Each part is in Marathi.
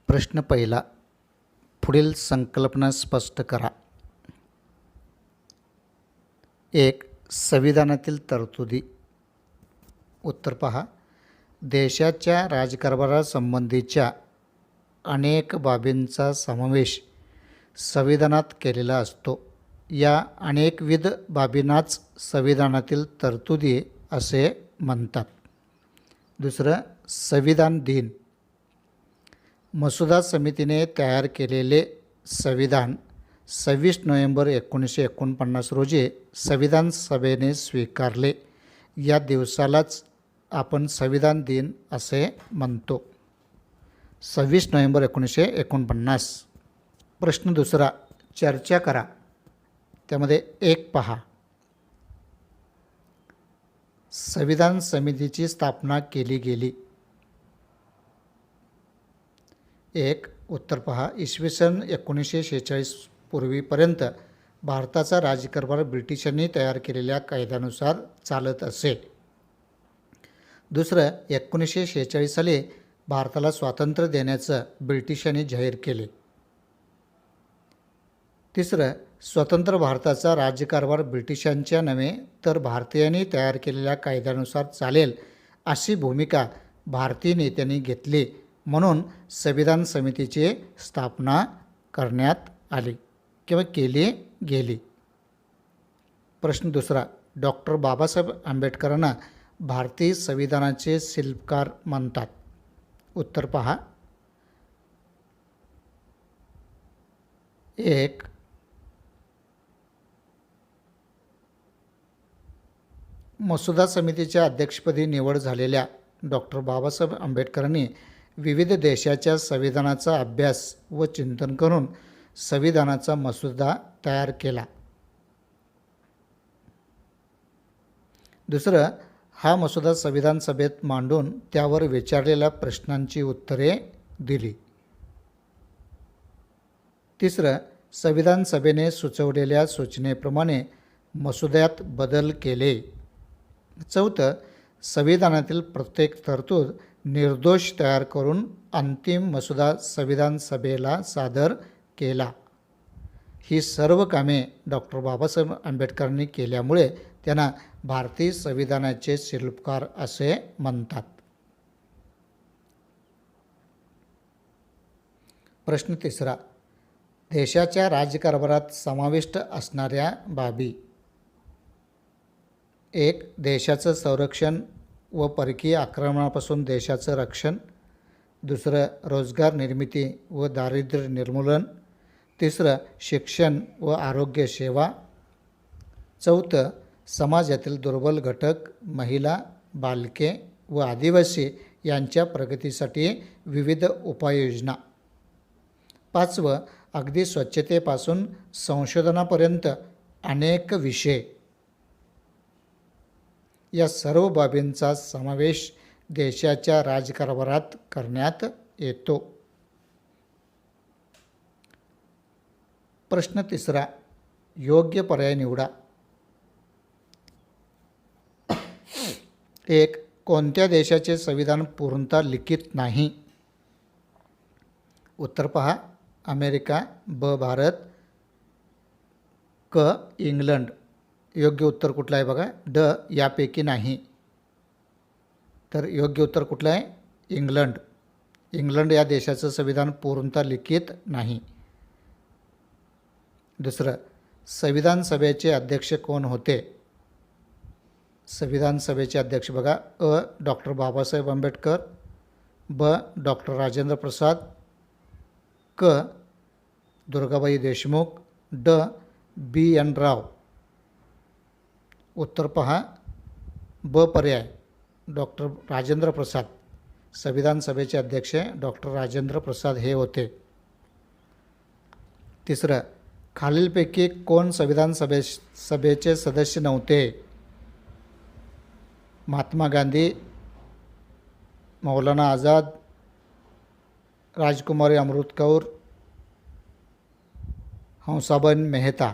प्रश्न पहिला. पुढील संकल्पना स्पष्ट करा. 1. संविधानातील तरतुदी. उत्तर पहा. देशाच्या राजकारभारासंबंधीच्या अनेक बाबींचा समावेश संविधानात केलेला असतो. या अनेकविध बाबींनाच संविधानातील तरतुदी असे म्हणतात. दुसरं, संविधान दिन. मसुदा समितीने तयार केलेले संविधान 26 नोव्हेंबर 1949 रोजी संविधान सभेने स्वीकारले. या दिवसालाच आपण संविधान दिन असे म्हणतो. 26 नोव्हेंबर 1949. प्रश्न दुसरा. चर्चा करा. त्यामध्ये 1 पहा. संविधान समितीची स्थापना केली गेली. 1. उत्तर पहा. इसवी सन 1946 पूर्वीपर्यंत भारताचा राज्यकारभार ब्रिटिशांनी तयार केलेल्या कायद्यानुसार चालत असे. दुसरं, 1946 साली भारताला स्वातंत्र्य देण्याचं ब्रिटिशांनी जाहीर केले. तिसरं, स्वतंत्र भारताचा राज्यकारभार ब्रिटिशांच्या नव्हे तर भारतीयांनी तयार केलेल्या कायद्यानुसार चालेल अशी भूमिका भारतीय नेत्यांनी घेतली, म्हणून संविधान समितीची स्थापना करण्यात आली किंवा केली गेली. प्रश्न दुसरा. डॉक्टर बाबासाहेब आंबेडकरांना भारतीय संविधानाचे शिल्पकार म्हणतात. उत्तर पहा. 1. मसुदा समितीच्या अध्यक्षपदी निवड झालेल्या डॉक्टर बाबासाहेब आंबेडकरांनी विविध देशाच्या संविधानाचा अभ्यास व चिंतन करून संविधानाचा मसुदा तयार केला. दुसरं, हा मसुदा संविधान सभेत मांडून त्यावर विचारलेल्या प्रश्नांची उत्तरे दिली. तिसरं, संविधान सभेने सुचवलेल्या सूचनेप्रमाणे मसुद्यात बदल केले. चौथं, संविधानातील प्रत्येक तरतूद निर्दोष तयार करून अंतिम मसुदा संविधान सभेला सादर केला. ही सर्व कामे डॉक्टर बाबासाहेब आंबेडकरांनी केल्यामुळे त्यांना भारतीय संविधानाचे शिल्पकार असे म्हणतात. प्रश्न तिसरा. देशाच्या राज्यकारभारात समाविष्ट असणाऱ्या बाबी. 1. देशाचं संरक्षण व परकीय आक्रमणापासून देशाचं रक्षण. दुसरं, रोजगार निर्मिती व दारिद्र्य निर्मूलन. तिसरं, शिक्षण व आरोग्य सेवा. चौथं, समाजातील दुर्बल घटक, महिला, बालके व आदिवासी यांच्या प्रगतीसाठी विविध उपाययोजना. 5वं, अगदी स्वच्छतेपासून संशोधनापर्यंत अनेक विषय. या सर्व बाबींचा समावेश देशाच्या राजकारभारात करण्यात येतो. प्रश्न तिसरा. योग्य पर्याय निवडा. 1. कोणत्या देशाचे संविधान पूर्णतः लिखित नाही. उत्तर पहा. अमेरिका. ब. भारत. क. इंग्लंड. योग्य उत्तर कुठलं आहे बघा. ड. यापैकी नाही. तर योग्य उत्तर कुठलं आहे. इंग्लंड. इंग्लंड या देशाचं संविधान पूर्णतः लिखित नाही. दुसरं, संविधान सभेचे अध्यक्ष कोण होते. संविधान सभेचे अध्यक्ष बघा. अ. डॉक्टर बाबासाहेब आंबेडकर. ब. डॉक्टर राजेंद्र प्रसाद. क. दुर्गाबाई देशमुख. ड. बी. एन. राव. उत्तर पहा. ब. पर्याय डॉक्टर राजेंद्र प्रसाद. संविधान सभेचे अध्यक्ष डॉक्टर राजेंद्र प्रसाद हे होते. तिसरं, खालीलपैकी कोण संविधान सभेचे सदस्य नव्हते. महात्मा गांधी, मौलाना आझाद, राजकुमारी अमृत कौर, हंसाबेन मेहता.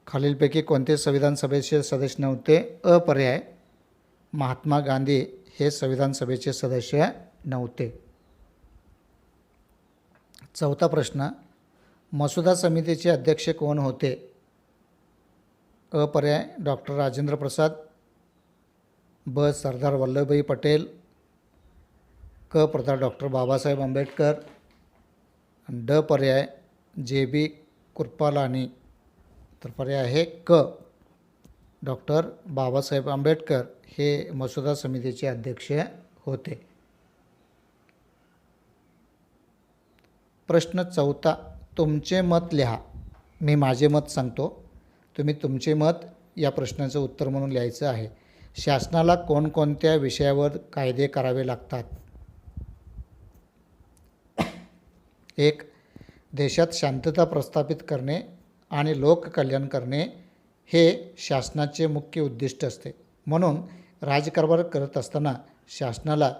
खालीलपैकी कोणते संविधान सभेचे सदस्य नव्हते. अ. पर्याय महात्मा गांधी हे संविधान सभेचे सदस्य नव्हते. चौथा प्रश्न, मसुदा समितीचे अध्यक्ष कोण होते? अ पर्याय डॉक्टर राजेंद्र प्रसाद, ब सरदार वल्लभभाई पटेल, क प्रधान डॉक्टर बाबासाहेब आंबेडकर, ड पर्याय जे.बी. कृपलानी. तर पर्याय आहे क, डॉक्टर बाबासाहेब आंबेडकर हे मसुदा समितीचे अध्यक्ष होते. प्रश्न चौथा, तुमचे मत लिहा. मी माझे मत सांगतो, तुम्ही तुमचे मत या प्रश्नाचं उत्तर म्हणून लिहायचं आहे. शासनाला कोणकोणत्या विषयावर कायदे करावे लागतात? 1. देशात शांतता प्रस्थापित करणे आणि लोककल्याण करणे हे शासनाचे मुख्य उद्दिष्ट असते. म्हणून राजकारभार करत असताना शासनाला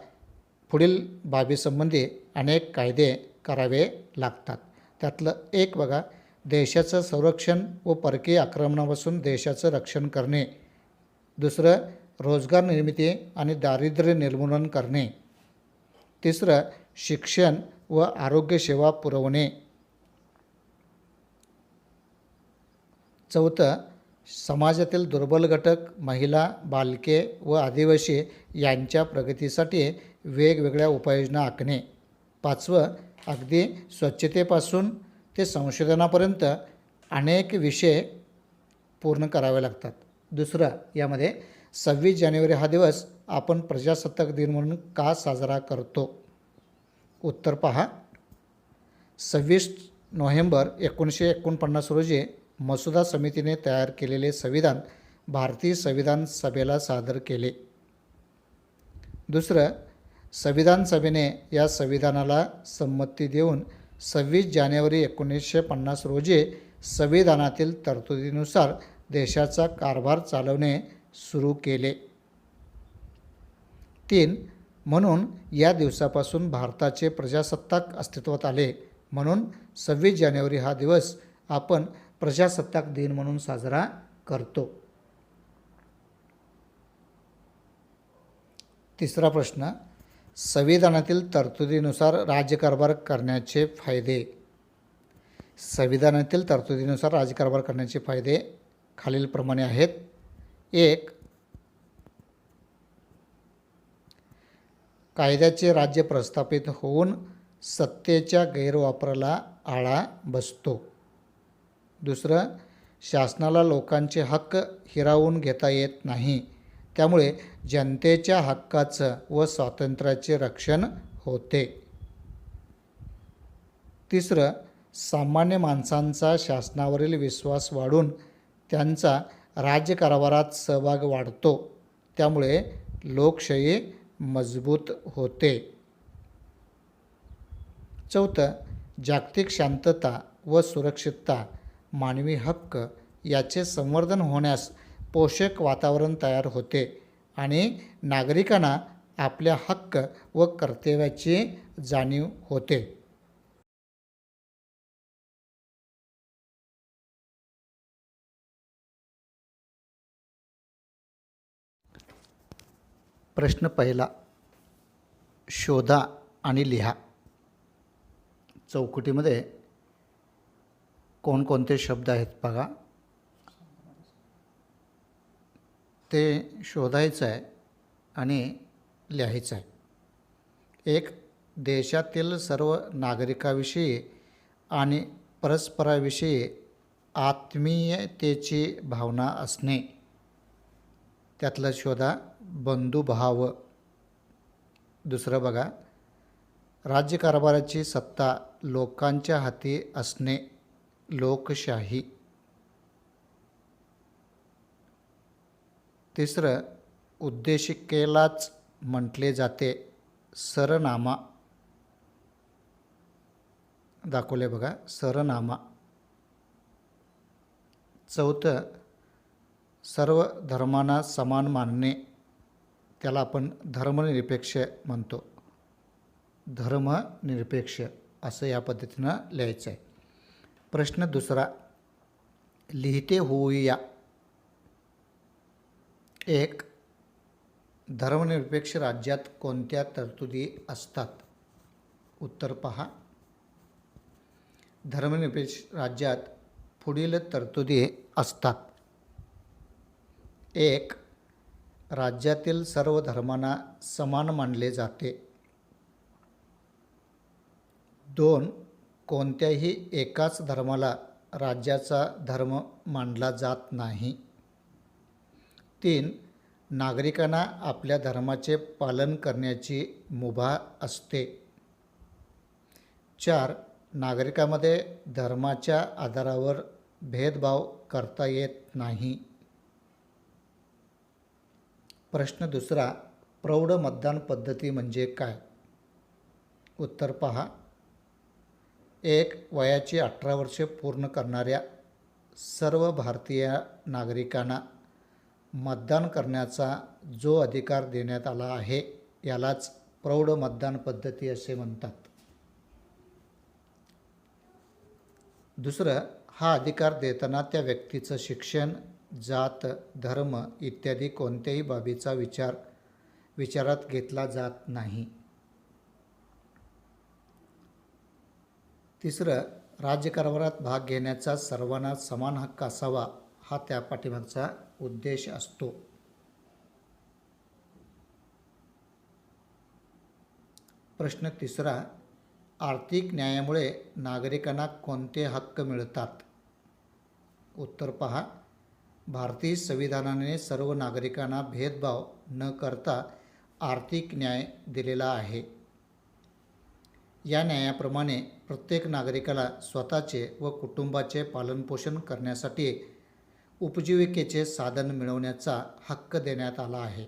पुढील बाबीसंबंधी अनेक कायदे करावे लागतात. त्यातलं एक बघा, देशाचं संरक्षण व परकीय आक्रमणापासून देशाचं रक्षण करणे. दुसरं, रोजगार निर्मिती आणि दारिद्र्य निर्मूलन करणे. तिसरं, शिक्षण व आरोग्यसेवा पुरवणे. चौथं, समाजातील दुर्बल घटक, महिला, बालके व आदिवासी यांच्या प्रगतीसाठी वेगवेगळ्या उपाययोजना आखणे. पाचवं, अगदी स्वच्छतेपासून ते संशोधनापर्यंत अनेक विषय पूर्ण करावे लागतात. दुसरं, यामध्ये 26 जानेवारी हा दिवस आपण प्रजासत्ताक दिन म्हणून का साजरा करतो? उत्तर पहा. 26 नोव्हेंबर 1949 रोजी मसुदा समितीने तयार केलेले संविधान भारतीय संविधान सभेला सादर केले. दुसरं, संविधान सभेने या संविधानाला संमती देऊन 26 जानेवारी 1950 रोजी संविधानातील तरतुदीनुसार देशाचा कारभार चालवणे सुरू केले. 3. म्हणून या दिवसापासून भारताचे प्रजासत्ताक अस्तित्वात आले. म्हणून 26 जानेवारी हा दिवस आपण प्रजासत्ताक दिन म्हणून साजरा करतो. तिसरा प्रश्न, संविधानातील तरतुदीनुसार राज्यकारभार करण्याचे फायदे. संविधानातील तरतुदीनुसार राज्यकारभार करण्याचे फायदे खालीलप्रमाणे आहेत. 1. कायद्याचे राज्य प्रस्थापित होऊन सत्तेच्या गैरवापराला आळा बसतो. दुसरं, शासनाला लोकांचे हक्क हिरावून घेता येत नाही, त्यामुळे जनतेच्या हक्काचं व स्वातंत्र्याचे रक्षण होते. तिसरं, सामान्य माणसांचा शासनावरील विश्वास वाढून त्यांचा राज्यकारभारात सहभाग वाढतो, त्यामुळे लोकशाही मजबूत होते. चौथं, जागतिक शांतता व सुरक्षितता, मानवी हक्क याचे संवर्धन होण्यास पोषक वातावरण तयार होते आणि नागरिकांना आपल्या हक्क व कर्तव्याची जाणीव होते. प्रश्न पहिला, शोधा आणि लिहा. चौकटीमध्ये कोणकोणते शब्द आहेत बघा, ते शोधायचं आहे आणि लिहायचं आहे. 1. देशातील सर्व नागरिकाविषयी आणि परस्पराविषयी आत्मीयतेची भावना असणे. त्यातलं शोधा बंधुभाव. दुसरं बघा, राज्यकारभाराची सत्ता लोकांच्या हाती असणे, लोकशाही. तिसरं, उद्देशिकेलाच म्हटले जाते, सरनामा. दाखवले बघा, सरनामा. चौथं, सर्व धर्मांना समान मानणे, त्याला आपण धर्मनिरपेक्ष म्हणतो. धर्मनिरपेक्ष असं या पद्धतीनं लिहायचं आहे. प्रश्न दुसरा, लिहिते होऊया. 1. धर्मनिरपेक्ष राज्यात कोणत्या तरतुदी असतात? उत्तर पहा. धर्मनिरपेक्ष राज्यात पुढील तरतुदी असतात. 1. राज्यातील सर्व धर्मांना समान मानले जाते. 2. कोणत्याही एकाच धर्माला राज्याचा धर्म मानला जात नाही. 3. नागरिकांना आपल्या धर्माचे पालन करण्याची मुभा असते. 4. नागरिकांमध्ये धर्माच्या आधारावर भेदभाव करता येत नाही. प्रश्न दुसरा, प्रौढ मतदान पद्धती म्हणजे काय? उत्तर पहा. 1. वयाची 18 वर्षे पूर्ण करणाऱ्या सर्व भारतीय नागरिकांना मतदान करण्याचा जो अधिकार देण्यात आला आहे यालाच प्रौढ मतदान पद्धती असे म्हणतात. दुसरं, हा अधिकार देताना त्या व्यक्तीचं शिक्षण, जात, धर्म इत्यादी कोणत्याही बाबीचा विचारात घेतला जात नाही. तिसरं, राज्यकारभारात भाग घेण्याचा सर्वांना समान हक्क असावा हा त्या पाठीमागचा उद्देश असतो. प्रश्न तिसरा, आर्थिक न्यायामुळे नागरिकांना कोणते हक्क मिळतात? उत्तर पहा. भारतीय संविधानाने सर्व नागरिकांना भेदभाव न करता आर्थिक न्याय दिलेला आहे. या न्यायाप्रमाणे प्रत्येक नागरिकाला स्वतःचे व कुटुंबाचे पालनपोषण करण्यासाठी उपजीविकेचे साधन मिळवण्याचा हक्क देण्यात आला आहे.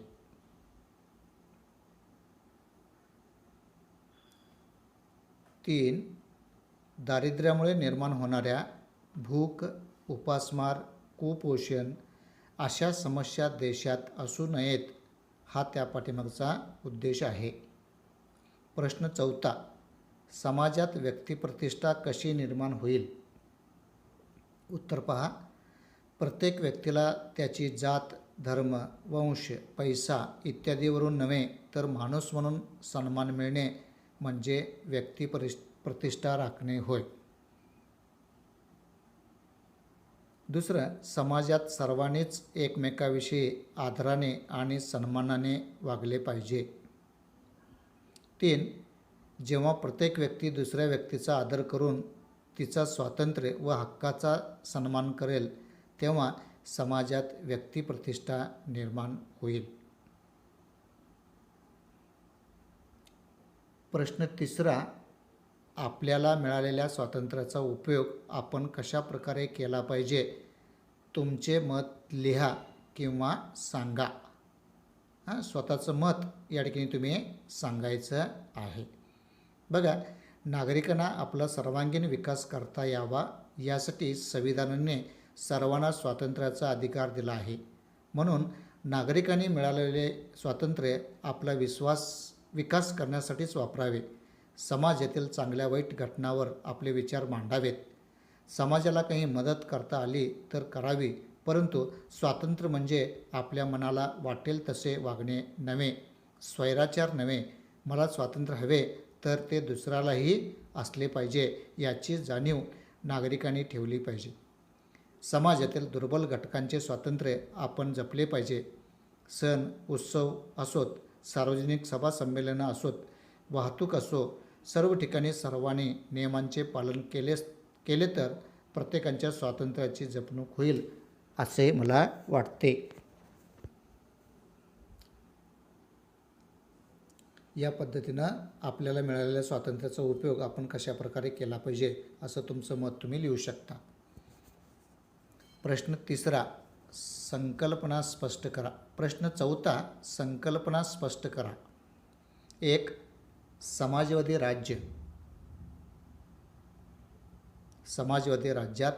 3. दारिद्र्यामुळे निर्माण होणाऱ्या भूक, उपासमार, कुपोषण अशा समस्या देशात असू नयेत हा त्या पाठीमागचा उद्देश आहे. प्रश्न चौथा, समाजात व्यक्तिप्रतिष्ठा कशी निर्माण होईल? उत्तर पहा. प्रत्येक व्यक्तीला त्याची जात, धर्म, वंश, पैसा इत्यादीवरून नव्हे तर माणूस म्हणून सन्मान मिळणे म्हणजे प्रतिष्ठा राखणे होय. दुसरं, समाजात सर्वांनीच एकमेकाविषयी आदराने आणि सन्मानाने वागले पाहिजे. 3. जेव्हा प्रत्येक व्यक्ती दुसऱ्या व्यक्तीचा आदर करून तिचा स्वातंत्र्य व हक्काचा सन्मान करेल तेव्हा समाजात व्यक्तिप्रतिष्ठा निर्माण होईल. प्रश्न तिसरा, आपल्याला मिळालेल्या स्वातंत्र्याचा उपयोग आपण कशा प्रकारे केला पाहिजे? तुमचे मत लिहा किंवा सांगा. स्वतःचं मत या ठिकाणी तुम्ही सांगायचं आहे. बघा, नागरिकांना आपला सर्वांगीण विकास करता यावा यासाठी संविधानाने सर्वांना स्वातंत्र्याचा अधिकार दिला आहे. म्हणून नागरिकांनी मिळालेले स्वातंत्र्य आपला विकास करण्यासाठीच वापरावे. समाजातील चांगल्या वाईट घटनांवर आपले विचार मांडावेत. समाजाला काही मदत करता आली तर करावी, परंतु स्वातंत्र्य म्हणजे आपल्या मनाला वाटेल तसे वागणे नव्हे, स्वैराचार नव्हे. मला स्वातंत्र्य हवे तर ते दुसऱ्यालाही असले पाहिजे याची जाणीव नागरिकांनी ठेवली पाहिजे. समाजातील दुर्बल घटकांचे स्वातंत्र्य आपण जपले पाहिजे. सण उत्सव असोत, सार्वजनिक सभा संमेलनं असोत, वाहतूक असो, सर्व ठिकाणी सर्वांनी नियमांचे पालन केले तर प्रत्येकाच्या स्वातंत्र्याची जपणूक होईल असे मला वाटते. या पद्धतीनं आपल्याला मिळालेल्या स्वातंत्र्याचा उपयोग आपण कशा प्रकारे केला पाहिजे असं तुमचं मत तुम्ही लिहू शकता. प्रश्न तिसरा, संकल्पना स्पष्ट करा. प्रश्न चौथा, संकल्पना स्पष्ट करा. 1. समाजवादी राज्य. समाजवादी राज्यात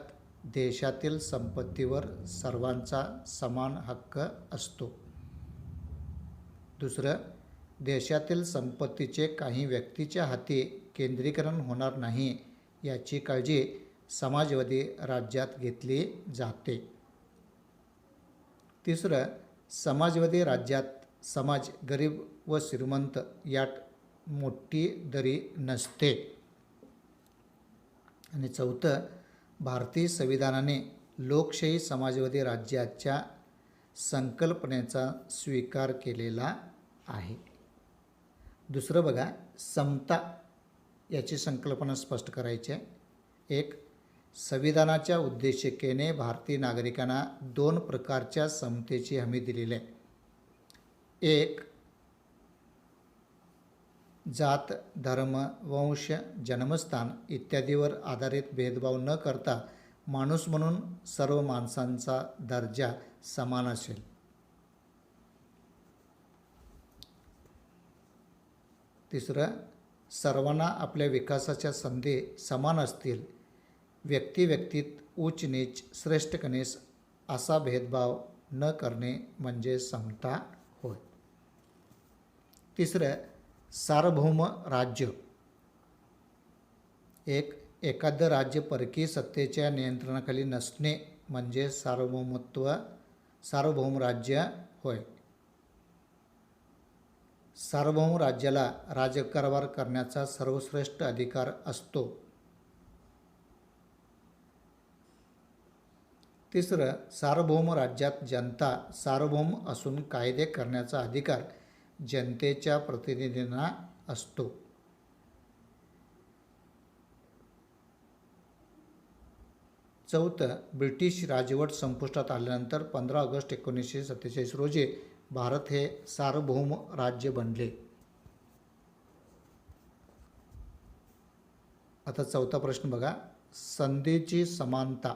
देशातील संपत्तीवर सर्वांचा समान हक्क असतो. दुसरं, देशातील संपत्तीचे काही व्यक्तीच्या हाती केंद्रीकरण होणार नाही याची काळजी समाजवादी राज्यात घेतली जाते. तिसरं, समाजवादी राज्यात समाज गरीब व श्रीमंत यात मोठी दरी नसते. आणि चौथं, भारतीय संविधानाने लोकशाही समाजवादी राज्याच्या संकल्पनेचा स्वीकार केलेला आहे. दुसरं बघा, समता याची संकल्पना स्पष्ट करायची आहे. एक, संविधानाच्या उद्देशिकेने भारतीय नागरिकांना 2 प्रकारच्या समतेची हमी दिलेली आहे. एक, जात, धर्म, वंश, जन्मस्थान इत्यादीवर आधारित भेदभाव न करता माणूस म्हणून सर्व माणसांचा दर्जा समान असेल. तिसरं, सर्वांना आपल्या विकासाच्या संधी समान असतील. व्यक्तिव्यक्तीत उच्च नीच, श्रेष्ठ कनिष्ठ असा भेदभाव न करणे म्हणजे समता होय. तिसरं, सार्वभौम राज्य. एखादं राज्य परकीय सत्तेच्या नियंत्रणाखाली नसणे म्हणजे सार्वभौम राज्य होय. सार्वभौम राज्याला राज्यकारभार करण्याचा सर्वश्रेष्ठ अधिकार असतो. तिसरं, सार्वभौम राज्यात जनता सार्वभौम असून कायदे करण्याचा अधिकार जनतेच्या प्रतिनिधींना असतो. चौथं, ब्रिटिश राजवट संपुष्टात आल्यानंतर 15 ऑगस्ट 1947 रोजी भारत हे सार्वभौम राज्य बनले. आता चौथा प्रश्न बघा, संधीची समानता.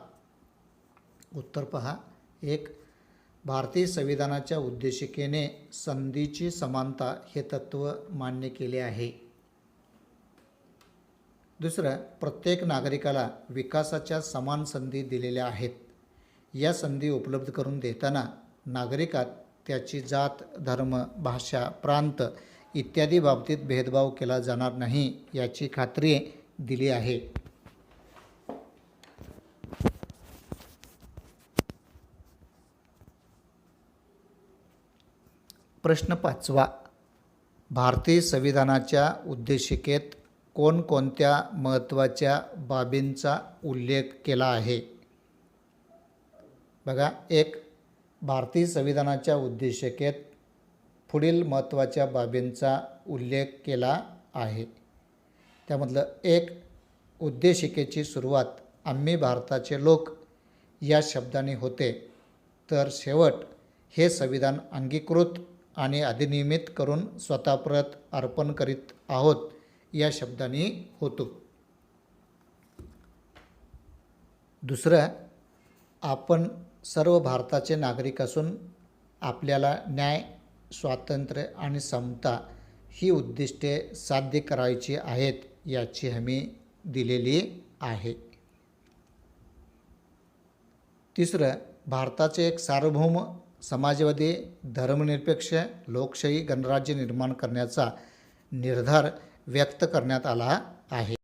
उत्तर पहा. एक, भारतीय संविधानाच्या उद्देशिकेने संधीची समानता हे तत्त्व मान्य केले आहे. दुसरं, प्रत्येक नागरिकाला विकासाच्या समान संधी दिलेल्या आहेत. या संधी उपलब्ध करून देताना नागरिकात त्याची जात, धर्म, भाषा, प्रांत इत्यादी बाबतीत भेदभाव केला जाणार नाही याची खात्री दिली आहे. प्रश्न 5वा, भारतीय संविधानाच्या उद्देशिकेत कोणकोणत्या महत्त्वाच्या बाबींचा उल्लेख केला आहे? बघा, एक, भारतीय संविधानाच्या उद्देशिकेत पुढील महत्त्वाच्या बाबींचा उल्लेख केला आहे. त्यामधलं एक, उद्देशिकेची सुरुवात आम्ही भारताचे लोक या शब्दाने होते, तर शेवट हे संविधान अंगीकृत आणि अधिनियमित करून स्वतः परत अर्पण करीत आहोत या शब्दाने होतो. दुसरं, आपण सर्व भारताचे नागरिक असून आपल्याला न्याय, स्वातंत्र्य आणि समता ही उद्दिष्टे साध्य करायची आहेत याची हमी दिलेली आहे. तिसरं, भारताचे एक सार्वभौम समाजवादी धर्मनिरपेक्ष लोकशाही गणराज्य निर्माण करण्याचा निर्धार व्यक्त करण्यात आला आहे.